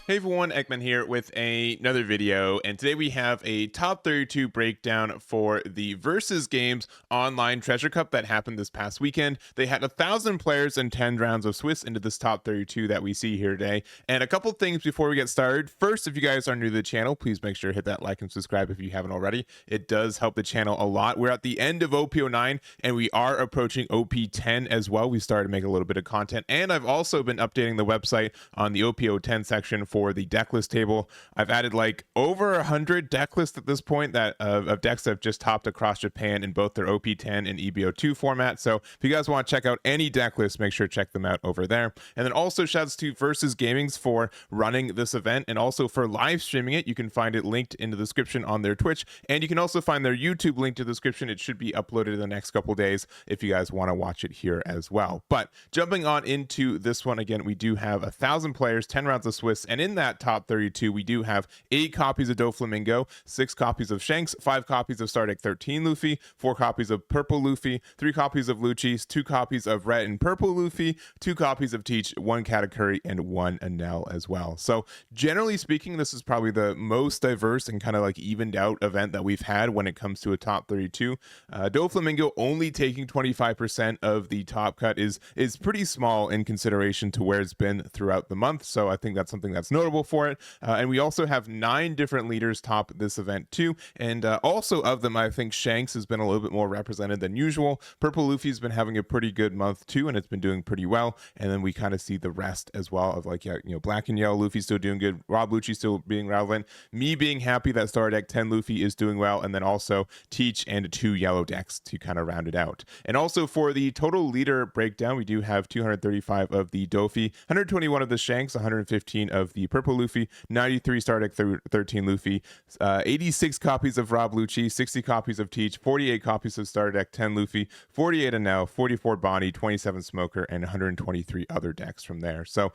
Hey everyone, Ekman here with another video, and today we have a top 32 breakdown for the Versus Games online treasure cup that happened this past weekend. They had 1,000 players and 10 rounds of Swiss into this top 32 that we see here today. And a couple things before we get started. First, if you guys are new to the channel, please make sure to hit that like and subscribe if you haven't already. It does help the channel a lot. We're at the end of OP09 and we are approaching OP10 as well. We started to make a little bit of content, and I've also been updating the website on the OP10 section for the deck list table. I've added like over 100 deck lists at this point that of decks that have just topped across Japan in both their OP10 and EBO2 format. So if you guys want to check out any deck lists, make sure to check them out over there. And then also shouts to Versus Gamings for running this event and also for live streaming it. You can find it linked in the description on their Twitch, and you can also find their YouTube link to the description. It should be uploaded in the next couple days if you guys want to watch it here as well. But jumping on into this one again, we do have 1,000 players, 10 rounds of Swiss, and in that top 32 we do have 8 copies of Doflamingo, 6 copies of Shanks, 5 copies of ST13-003 4 copies of Purple Luffy, 3 copies of Lucci, 2 copies of Red and Purple Luffy, 2 copies of Teach, 1 Katakuri, and 1 Enel as well. So generally speaking, this is probably the most diverse and kind of like evened out event that we've had when it comes to a top 32. Doflamingo only taking 25% of the top cut is pretty small in consideration to where it's been throughout the month, so I think that's something that's notable for it. And we also have 9 different leaders top this event too, and also of them I think Shanks has been a little bit more represented than usual. Purple Luffy's been having a pretty good month too, and it's been doing pretty well. And then we kind of see the rest as well of like, yeah, you know, black and yellow Luffy's still doing good, Rob Lucci still being relevant, me being happy that Star Deck 10 Luffy is doing well, and then also Teach and 2 yellow decks to kind of round it out. And also for the total leader breakdown, we do have 235 of the Dofi, 121 of the Shanks, 115 of the Purple Luffy, 93 Star Deck 13 Luffy, 86 copies of Rob Lucci, 60 copies of Teach, 48 copies of Star Deck 10 Luffy, 48 Enel, 44 Bonnie, 27 Smoker, and 123 other decks from there. So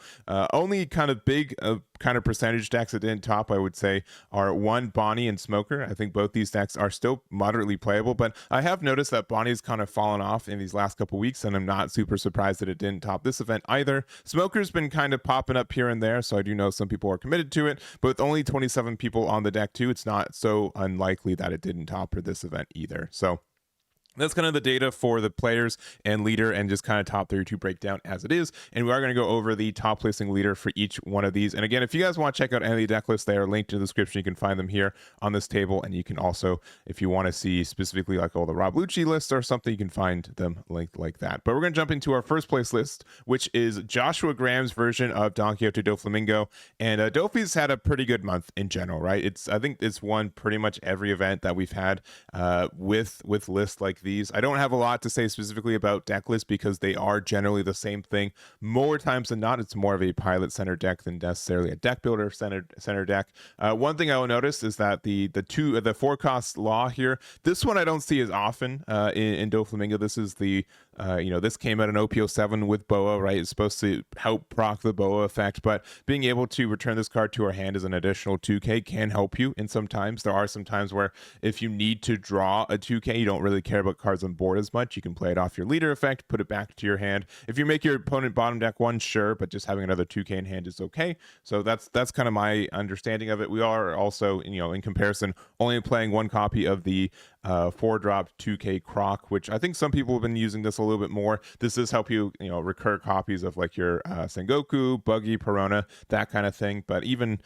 only kind of big kind of percentage decks that didn't top, I would say, are 1 Bonnie and Smoker. I think both these decks are still moderately playable, but I have noticed that Bonnie's kind of fallen off in these last couple weeks, and I'm not super surprised that it didn't top this event either. Smoker's been kind of popping up here and there, so I do know some people are committed to it, but with only 27 people on the deck too, it's not so unlikely that it didn't top for this event either. So that's kind of the data for the players and leader and just kind of top 32 breakdown as it is. And we are going to go over the top placing leader for each one of these. And again, if you guys want to check out any of the deck lists, they are linked in the description. You can find them here on this table. And you can also, if you want to see specifically like all the Rob Lucci lists or something, you can find them linked like that. But we're going to jump into our first place list, which is Joshua Graham's version of Donquixote Doflamingo. And Dofi's had a pretty good month in general, right? I think it's won pretty much every event that we've had with lists like these. I don't have a lot to say specifically about deck lists because they are generally the same thing. More times than not, it's more of a pilot center deck than necessarily a deck builder center deck. One thing I will notice is that the 4 cost law here, this one I don't see as often in Doflamingo. This is the this came out in OP07 with Boa, right? It's supposed to help proc the Boa effect, but being able to return this card to our hand as an additional 2k can help you in some times. There are some times where if you need to draw a 2k, you don't really care about cards on board as much. You can play it off your leader effect, put it back to your hand. If you make your opponent bottom deck 1, sure, but just having another 2k in hand is okay. So that's kind of my understanding of it. We are also, in comparison, only playing 1 copy of the 4-drop 2k Croc, which I think some people have been using this a little bit more. This does help you, recur copies of like your Sengoku, Buggy, Perona, that kind of thing. But even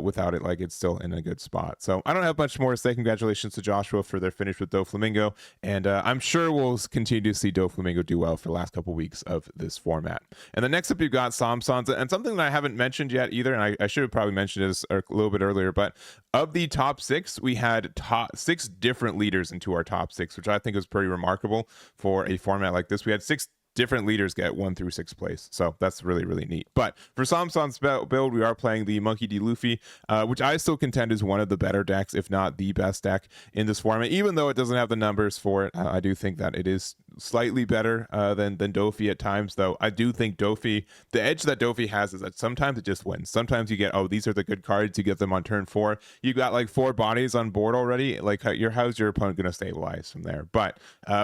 without it, like, it's still in a good spot. So I don't have much more to say. Congratulations to Joshua for their finish with Doflamingo, and I'm sure we'll continue to see Doflamingo do well for the last couple weeks of this format. And then next up, you've got samsans, and something that I haven't mentioned yet either, and I should have probably mentioned this a little bit earlier, but of the top 6, we had 6 different leaders into our top 6, which I think is pretty remarkable for a format like this. We had 6 different leaders get 1 through 6th place, so that's really, really neat. But for samsans build, we are playing the MonkeyD.Luffy, which I still contend is one of the better decks, if not the best deck in this format. Even though it doesn't have the numbers for it, I do think that it is slightly better than Dofi at times, though. I do think Dofi, the edge that Dofi has is that sometimes it just wins. Sometimes you get, oh, these are the good cards. You get them on turn 4. You got like 4 bodies on board already. Like, how's your opponent going to stabilize from there? But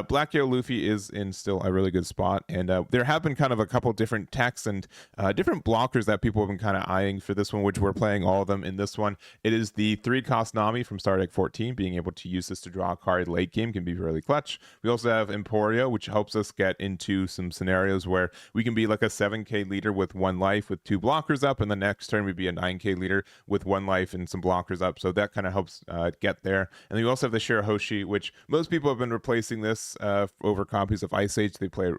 Black Yellow Luffy is in still a really good spot, and there have been kind of a couple different techs and different blockers that people have been kind of eyeing for this one, which we're playing all of them in this one. It is the 3-cost Nami from Star Deck 14. Being able to use this to draw a card late game can be really clutch. We also have Emporio, which helps us get into some scenarios where we can be like a 7k leader with 1 life with 2 blockers up, and the next turn we'd be a 9k leader with 1 life and some blockers up. So that kind of helps get there. And then we also have the Shirahoshi, which most people have been replacing this over copies of Ice Age. They play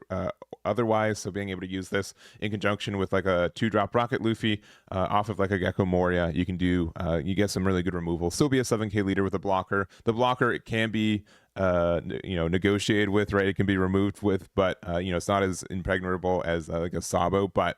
otherwise, so being able to use this in conjunction with like a 2-drop Rocket Luffy off of like a Gecko Moria, you can do you get some really good removal. Still be a 7k leader with a blocker. The blocker, it can be negotiated with, right? It can be removed with, but it's not as impregnable as like a Sabo, but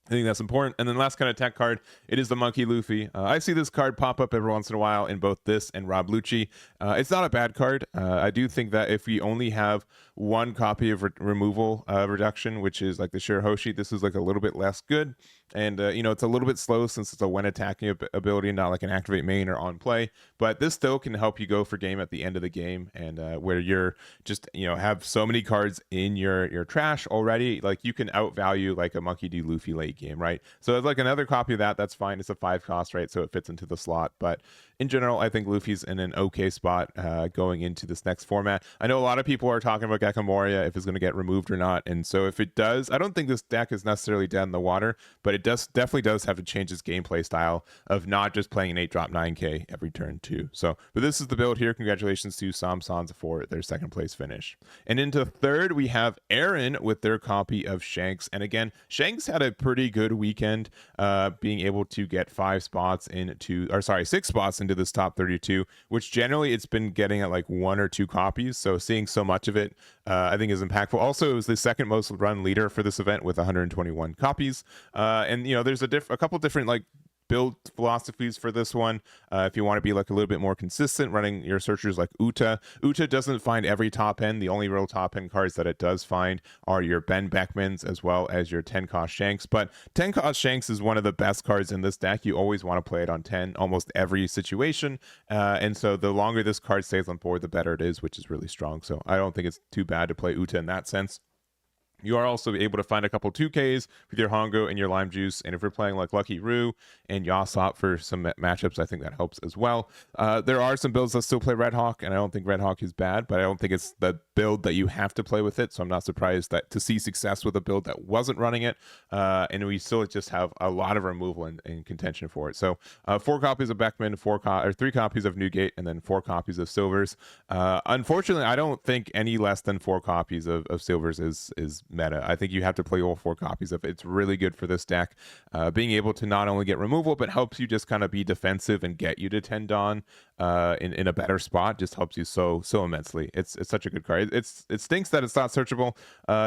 I think that's important. And then last kind of tech card, it is the Monkey-D.Luffy. I see this card pop up every once in a while in both this and Rob Lucci. It's not a bad card. I do think that if we only have 1 copy of removal reduction, which is like the Shirahoshi, this is like a little bit less good. And, it's a little bit slow since it's a when attacking ability, not like an activate main or on play. But this still can help you go for game at the end of the game, and where you're just, have so many cards in your trash already. Like, you can outvalue like a Monkey-D.Luffy late game, right? So it's like another copy of that. That's fine. It's a 5 cost, right? So it fits into the slot. But in general, I think Luffy's in an okay spot going into this next format. I know a lot of people are talking about Gecko Moria, if it's going to get removed or not. And so if it does, I don't think this deck is necessarily dead in the water, but it definitely does have to change its gameplay style of not just playing an 8-drop 9k every turn too. So, but this is the build here. Congratulations to samsans for their 2nd place finish. And into 3rd, we have Aaron with their copy of Shanks. And again, Shanks had a pretty good weekend, being able to get 6 spots into this top 32, which generally it's been getting at like 1 or 2 copies. So seeing so much of it, I think is impactful. Also, it was the 2nd most run leader for this event with 121 copies. And there's a couple different like build philosophies for this one. If you want to be like a little bit more consistent, running your searchers like Uta. Uta doesn't find every top end. The only real top end cards that it does find are your Ben Beckmans as well as your 10-cost Shanks. But 10-cost Shanks is one of the best cards in this deck. You always want to play it on 10, almost every situation. And so the longer this card stays on board, the better it is, which is really strong. So I don't think it's too bad to play Uta in that sense. You are also able to find a couple 2Ks with your Hongo and your Lime Juice. And if you're playing like Lucky Roo and Yasop for some matchups, I think that helps as well. There are some builds that still play Red Hawk, and I don't think Red Hawk is bad, but I don't think it's the build that you have to play with it. So I'm not surprised that to see success with a build that wasn't running it. And we still just have a lot of removal and contention for it. So 4 copies of Beckman, 3 copies of Newgate, and then 4 copies of Silvers. Unfortunately, I don't think any less than 4 copies of Silvers is meta. I think you have to play all 4 copies of it. It's really good for this deck. Being able to not only get removal, but helps you just kind of be defensive and get you to 10 Dawn in a better spot. Just helps you so immensely. It's such a good card. It stinks that it's not searchable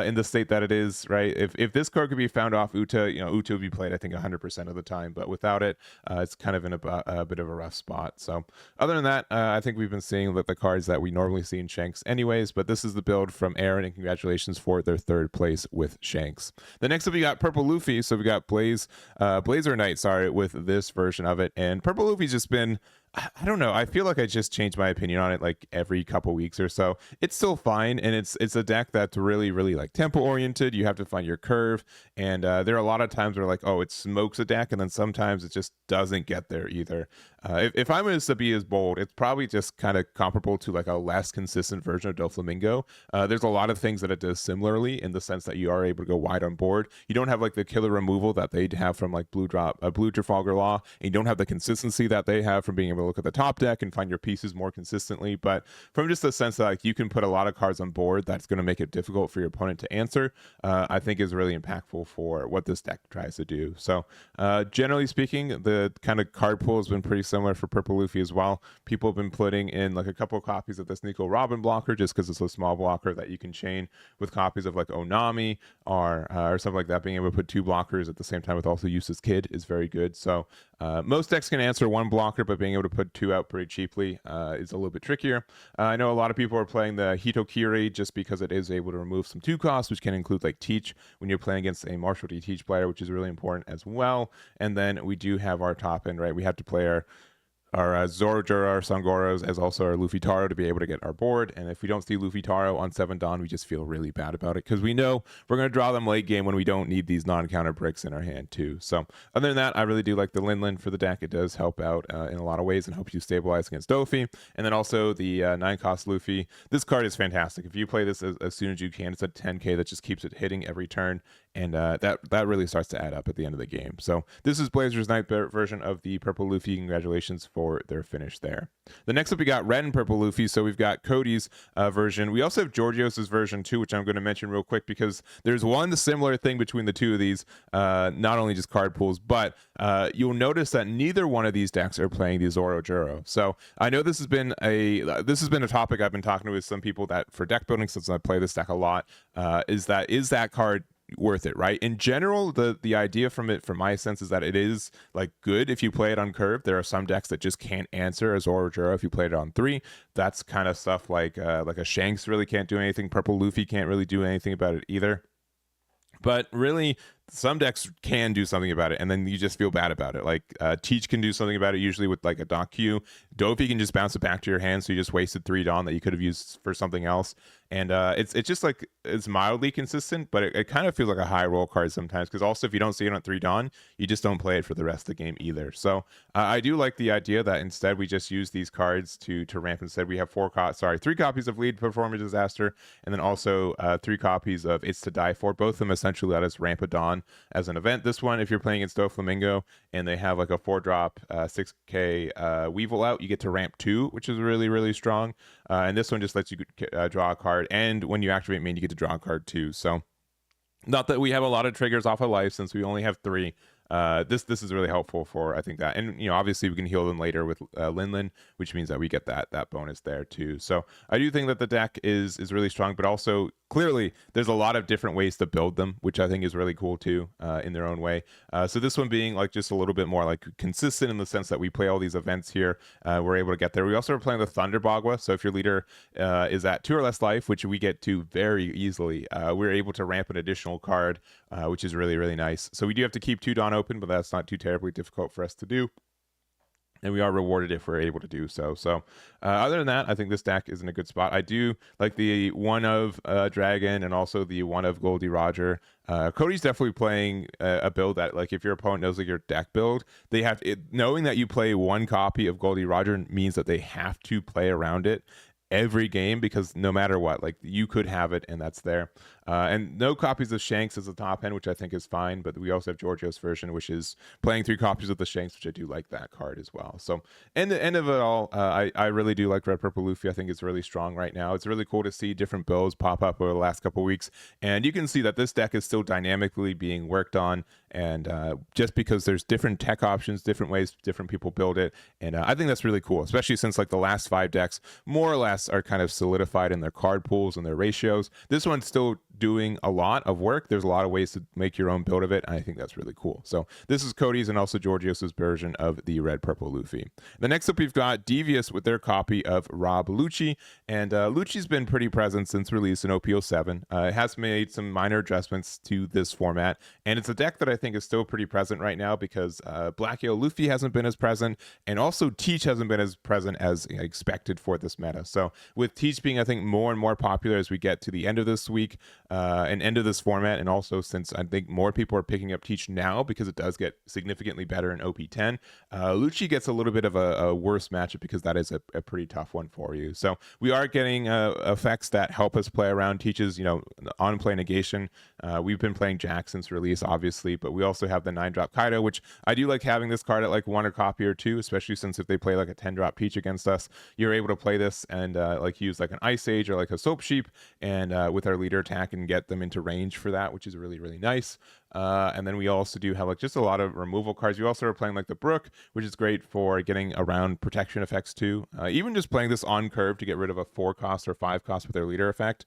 in the state that it is, right? If this card could be found off Uta, Uta would be played, I think, 100% of the time. But without it, it's kind of in a bit of a rough spot. So other than that, I think we've been seeing the cards that we normally see in Shanks anyways. But this is the build from Aaron, and congratulations for their 3rd place with Shanks. The next up, we got Purple Luffy. So we got Blazernight, sorry, with this version of it. And Purple Luffy's just been, I don't know. I feel like I just changed my opinion on it like every couple weeks or so. It's still fine, and it's a deck that's really, really like tempo oriented. You have to find your curve, and there are a lot of times where like, oh, it smokes a deck, and then sometimes it just doesn't get there either. If I'm going to be as bold, it's probably just kind of comparable to like a less consistent version of Doflamingo. There's a lot of things that it does similarly in the sense that you are able to go wide on board. You don't have like the killer removal that they have from like Blue Trafalgar Law, and you don't have the consistency that they have from being able to look at the top deck and find your pieces more consistently. But from just the sense that like you can put a lot of cards on board that's going to make it difficult for your opponent to answer, I think is really impactful for what this deck tries to do. So generally speaking, the kind of card pool has been pretty similar for Purple Luffy as well. People have been putting in like a couple copies of this Nico Robin blocker just because it's a small blocker that you can chain with copies of like Onami or something like that. Being able to put 2 blockers at the same time with also Useless Kid is very good. So Most decks can answer one blocker, but being able to put two out pretty cheaply is a little bit trickier. I know a lot of people are playing the Hitokiri just because it is able to remove some two costs, which can include like Teach when you're playing against a Marshall.D.Teach player, which is really important as well. And then we do have our top end, right? We have to play our Zorojuro, our Sangoros, as also our Luffy Taro to be able to get our board. And if we don't see Luffy Taro on 7 Dawn, we just feel really bad about it because we know we're going to draw them late game when we don't need these non-counter bricks in our hand too. So other than that, I really do like the Linlin for the deck. It does help out in a lot of ways and helps you stabilize against Dofi. And then also the 9-cost Luffy. This card is fantastic. If you play this as soon as you can, it's a 10k that just keeps it hitting every turn. And that really starts to add up at the end of the game. So this is Blazernight version of the Purple Luffy. Congratulations for their finish there. The next up, we got Red and Purple Luffy. So we've got Koty's version. We also have Georgios's version too, which I'm going to mention real quick because there's one similar thing between the two of these. Not only just card pools, but you'll notice that neither one of these decks are playing the Zorojuro. So I know this has been a topic I've been talking with some people that for deck building, since I play this deck a lot, is that card worth it, right? In general, the idea from it, from my sense, is that it is like good if you play it on curve. There are some decks that just can't answer as Zorojuro if you played it on 3. That's kind of stuff like a Shanks really can't do anything. Purple Luffy can't really do anything about it either. But really, some decks can do something about it, and then you just feel bad about it. Like Teach can do something about it, usually with like a Doc Q. Dofi can just bounce it back to your hand, so you just wasted 3 Dawn that you could have used for something else. And it's just like it's mildly consistent, but it kind of feels like a high roll card sometimes. Because also, if you don't see it on 3 Dawn, you just don't play it for the rest of the game either. So I do like the idea that instead we just use these cards to ramp. Instead, we have 3 copies of Lead Performer Disaster, and then also 3 copies of It's to Die For. Both of them essentially let us ramp a Dawn as an event. This one, if you're playing against Doflamingo and they have like a 4-drop 6k Weevil out, you get to ramp 2, which is really, really strong. And this one just lets you draw a card, and when you activate main, you get to draw a card too. So not that we have a lot of triggers off of life since we only have 3. This is really helpful for, I think, that. And obviously we can heal them later with Linlin, which means that we get that bonus there too. So I do think that the deck is really strong, but also clearly there's a lot of different ways to build them, which I think is really cool too, in their own way. So this one being like just a little bit more like consistent in the sense that we play all these events here, we're able to get there. We also are playing the Thunder Bagua, so if your leader is at 2 or less life, which we get to very easily, we're able to ramp an additional card, which is really, really nice. So we do have to keep 2 Dawn open, but that's not too terribly difficult for us to do. And we are rewarded if we're able to do so. So other than that, I think this deck is in a good spot. I do like the one of Dragon and also the one of Goldie Roger. Koty's definitely playing a build that, like, if your opponent knows like your deck build, they have knowing that you play 1 copy of Goldie Roger means that they have to play around it every game, because no matter what, like, you could have it and that's there. And no copies of Shanks as the top end, which I think is fine, but we also have Georgios version, which is playing 3 copies of the Shanks, which I do like that card as well. So in the end of it all, I really do like Red Purple Luffy. I think it's really strong right now. It's really cool to see different builds pop up over the last couple weeks, and you can see that this deck is still dynamically being worked on, and just because there's different tech options, different ways different people build it, and I think that's really cool, especially since like the last 5 decks more or less are kind of solidified in their card pools and their ratios. This one's still doing a lot of work. There's a lot of ways to make your own build of it, and I think that's really cool. So this is Koty's and also Georgios's version of the Red Purple Luffy. The next up, we've got Devious with their copy of Rob Lucci, and Lucci's been pretty present since release in OP07. It has made some minor adjustments to this format, and it's a deck that I think is still pretty present right now because Black Yellow Luffy hasn't been as present, and also Teach hasn't been as present as expected for this meta. So with Teach being, I think, more and more popular as we get to the end of this week, and end of this format, and also since I think more people are picking up Teach now because it does get significantly better in OP10, Lucci gets a little bit of a worse matchup because that is a pretty tough one for you. So we are getting effects that help us play around Teach's, on play negation. We've been playing Jack since release, obviously, but we also have the 9-drop Kaido, which I do like having this card at like 1 a copy or 2, especially since if they play like a 10-drop Peach against us, you're able to play this and like use like an Ice Age or like a Soap Sheep, and with our leader attack and get them into range for that, which is really, really nice. And then we also do have like just a lot of removal cards. We also are playing like the Brook, which is great for getting around protection effects too. Even just playing this on curve to get rid of a 4 cost or 5 cost with their leader effect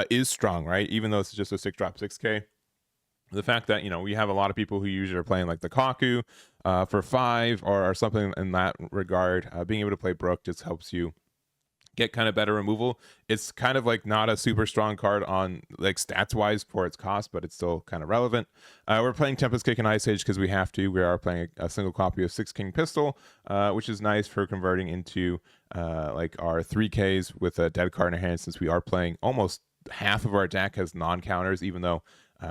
is strong, right? Even though it's just a 6-drop 6k. the fact that, you know, we have a lot of people who usually are playing like the Kaku for 5 or something in that regard. Being able to play Brook just helps you get kind of better removal. It's kind of like not a super strong card on like stats wise for its cost, but it's still kind of relevant. We're playing Tempest Kick and Ice Age because we have to. We are playing a single copy of 6 King Pistol, which is nice for converting into like our 3Ks with a dead card in our hand, since we are playing almost half of our deck has non-counters, even though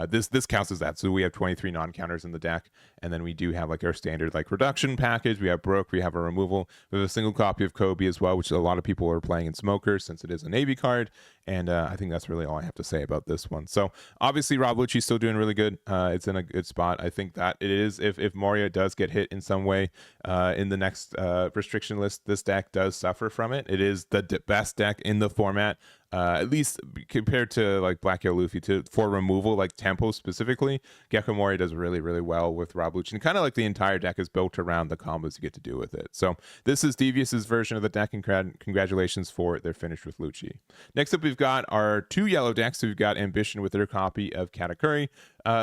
this counts as that. So we have 23 non-counters in the deck, and then we do have like our standard like reduction package. We have Brook, we have a removal. We have a single copy of Kobe as well, which a lot of people are playing in Smoker since it is a Navy card. And I think that's really all I have to say about this one. So obviously Rob Lucci's still doing really good. It's in a good spot. I think that it is, if Moria does get hit in some way in the next restriction list, this deck does suffer from it. It is the best deck in the format. At least compared to like Black Yellow Luffy, for removal, like tempo specifically, Gecko Moria does really, really well with Rob Lucci, and kind of like the entire deck is built around the combos you get to do with it. So this is Devious's version of the deck, and congratulations for their finish with Lucci. Next up, we've got our 2 yellow decks. We've got Ambition with their copy of Katakuri.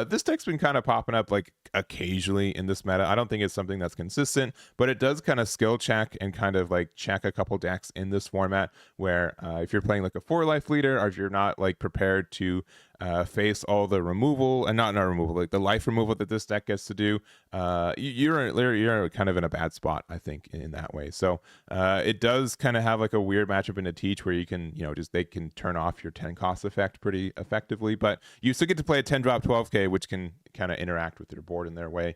This deck's been kind of popping up like occasionally in this meta. I don't think it's something that's consistent, but it does kind of skill check and kind of like check a couple decks in this format where if you're playing like a 4-life leader, or if you're not like prepared to face all the removal, and not removal, like the life removal that this deck gets to do, you're kind of in a bad spot, I think, in that way. So it does kind of have like a weird matchup in a Teach where you can, you know, just they can turn off your 10 cost effect pretty effectively, but you still get to play a 10 drop 12k, which can kind of interact with your board in their way.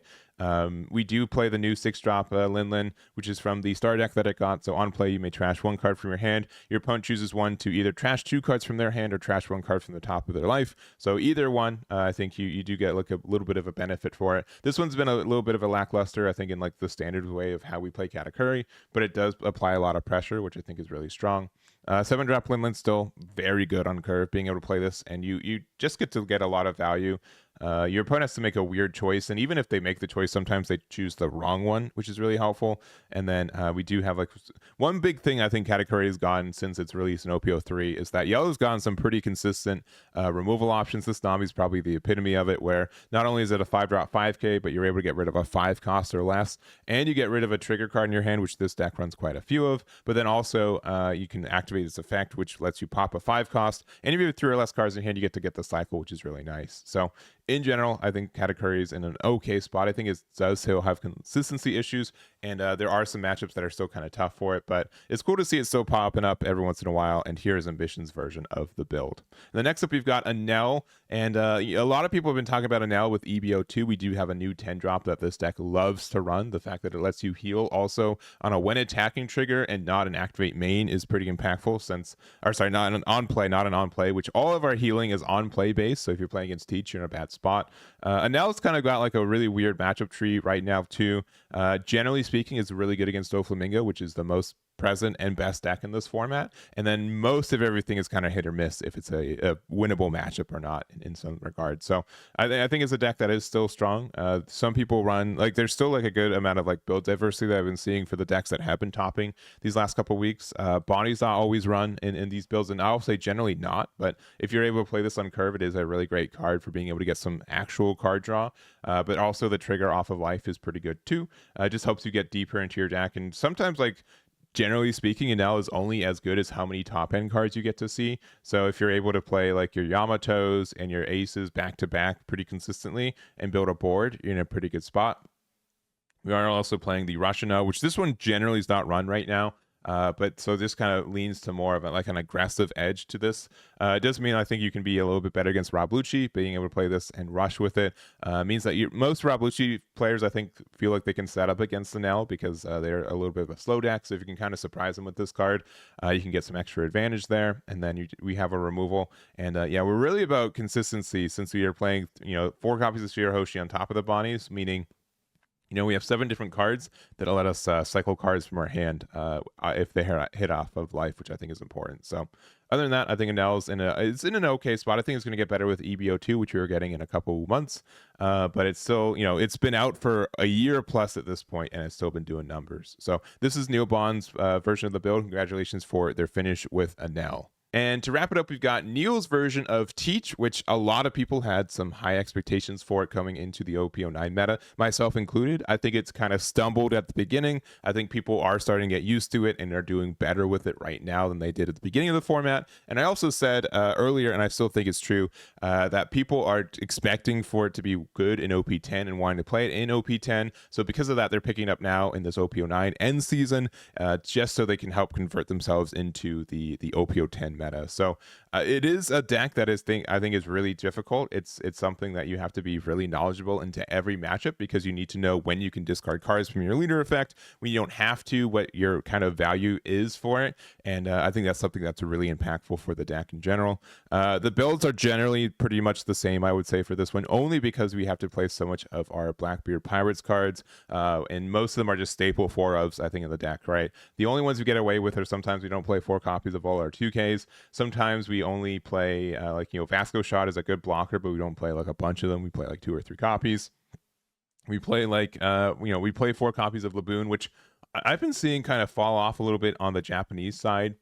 We do play the new 6-drop Lin, which is from the star deck that it got. So on play, you may trash 1 card from your hand. Your opponent chooses one to either trash 2 cards from their hand or trash 1 card from the top of their life. So either one, I think you do get like a little bit of a benefit for it. This one's been a little bit of a lackluster, I think, in like the standard way of how we play Katakuri, but it does apply a lot of pressure, which I think is really strong. 7-drop Lin still very good on curve, being able to play this, and you just get to get a lot of value. Your opponent has to make a weird choice, and even if they make the choice, sometimes they choose the wrong one, which is really helpful. And then we do have like one big thing I think Katakuri has gotten since its release in OP03 is that Yellow's gotten some pretty consistent removal options. This Nami's probably the epitome of it, where not only is it a 5-drop 5k, but you're able to get rid of a 5 cost or less, and you get rid of a trigger card in your hand, which this deck runs quite a few of. But then also you can activate this effect, which lets you pop a 5 cost, and if you have 3 or less cards in hand, you get to get the cycle, which is really nice. So in general, I think Katakuri is in an okay spot. I think it does still have consistency issues, and there are some matchups that are still kind of tough for it, but it's cool to see it still popping up every once in a while, and here's Ambition's version of the build. And the next up, we've got Enel, and a lot of people have been talking about Enel with EBO2. We do have a new 10-drop that this deck loves to run. The fact that it lets you heal also on a when attacking trigger and not an activate main is pretty impactful, since, or sorry, not an on-play, not an on-play, which all of our healing is on-play based, so if you're playing against Teach, you're in a bad spot. Enel's kind of got like a really weird matchup tree right now too. Generally speaking, it's really good against Doflamingo, which is the most present and best deck in this format, and then most of everything is kind of hit or miss if it's a winnable matchup or not in some regard. So I think it's a deck that is still strong. Some people run like there's still like a good amount of like build diversity that I've been seeing for the decks that have been topping these last couple weeks. Bonnie's not always run in these builds, and I'll say generally not, but if you're able to play this on curve, it is a really great card for being able to get some actual card draw, but also the trigger off of life is pretty good too. It just helps you get deeper into your deck, and sometimes like generally speaking, Enel is only as good as how many top end cards you get to see. So if you're able to play like your Yamatos and your aces back to back pretty consistently and build a board, you're in a pretty good spot. We are also playing the Russian, which this one generally is not run right now. But so this kind of leans to more of like an aggressive edge to this. It does mean I think you can be a little bit better against Rob Lucci. Being able to play this and rush with it means that most Rob Lucci players, I think, feel like they can set up against Enel because they're a little bit of a slow deck. So if you can kind of surprise them with this card, you can get some extra advantage there. And then we have a removal. And yeah, we're really about consistency since we are playing 4 copies of Shiro Hoshi on top of the Bonnies, meaning we have 7 different cards that'll let us cycle cards from our hand if they hit off of life, which I think is important. So other than that, I think Enel's it's in an okay spot. I think it's going to get better with EBO2, which we were getting in a couple months. But it's still, it's been out for a year plus at this point, and it's still been doing numbers. So this is Neal Bond's version of the build. Congratulations for their finish with Enel. And to wrap it up, we've got Neal's version of Teach, which a lot of people had some high expectations for it coming into the OP09 meta, myself included. I think it's kind of stumbled at the beginning. I think people are starting to get used to it and are doing better with it right now than they did at the beginning of the format. And I also said earlier, and I still think it's true, that people are expecting for it to be good in OP10 and wanting to play it in OP10. So because of that, they're picking up now in this OP09 end season, just so they can help convert themselves into the OP10 meta. So it is a deck that I think is really difficult. It's something that you have to be really knowledgeable into every matchup, because you need to know when you can discard cards from your leader effect, when you don't have to, what your kind of value is for it. And I think that's something that's really impactful for the deck in general. The builds are generally pretty much the same, I would say, for this one, only because we have to play so much of our Blackbeard Pirates cards, and most of them are just staple 4-ofs, I think, in the deck, right? The only ones we get away with are sometimes we don't play 4 copies of all our 2Ks. Sometimes we only play Vasco Shot is a good blocker, but we don't play like a bunch of them. We play like 2 or 3 copies. We play like we play 4 copies of Laboon, which I've been seeing kind of fall off a little bit on the Japanese side,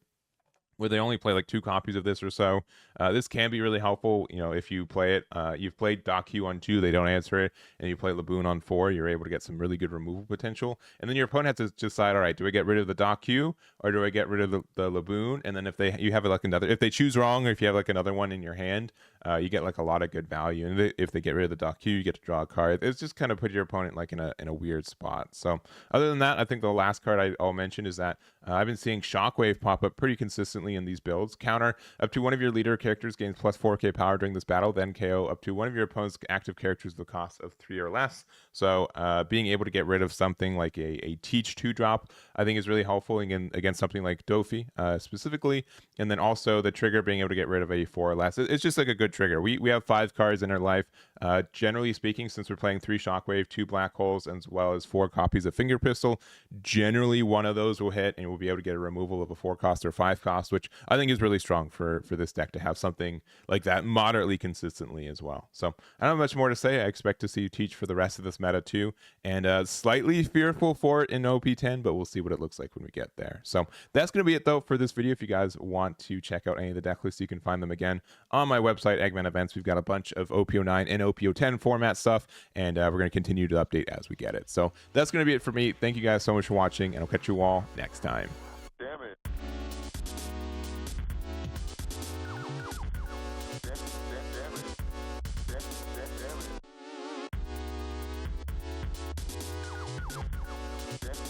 where they only play like 2 copies of this or so. This can be really helpful, if you play it. You've played Docu on 2, they don't answer it, and you play Laboon on 4, you're able to get some really good removal potential. And then your opponent has to decide, all right, do I get rid of the Docu or do I get rid of the Laboon? And then if they choose wrong, or if you have like another one in your hand, you get like a lot of good value. And if they get rid of the Docu, you get to draw a card. It's just kind of put your opponent like in a weird spot. So other than that, I think the last card I'll mention is that I've been seeing Shockwave pop up pretty consistently in these builds. Counter up to one of your leader characters gains plus 4k power during this battle, then KO up to one of your opponent's active characters with the cost of 3 or less. So being able to get rid of something like a Teach 2-drop, I think is really helpful against something like Dofi specifically. And then also the trigger being able to get rid of a 4 or less. It's just like a good trigger. We have 5 cards in our life. Generally speaking, since we're playing 3 Shockwave, 2 Black Holes, as well as 4 copies of Finger Pistol, generally one of those will hit and we'll be able to get a removal of a 4 cost or 5 cost, which I think is really strong for this deck to have something like that moderately consistently as well. So I don't have much more to say. I expect to see Teach for the rest of this meta too, and slightly fearful for it in OP10, but we'll see what it looks like when we get there. So that's going to be it though for this video. If you guys want to check out any of the deck lists, you can find them again on my website, Eggman Events. We've got a bunch of OP09 and OP10 format stuff, and we're going to continue to update as we get it. So that's going to be it for me. Thank you guys so much for watching, and I'll catch you all next time. Damn it. Damn it.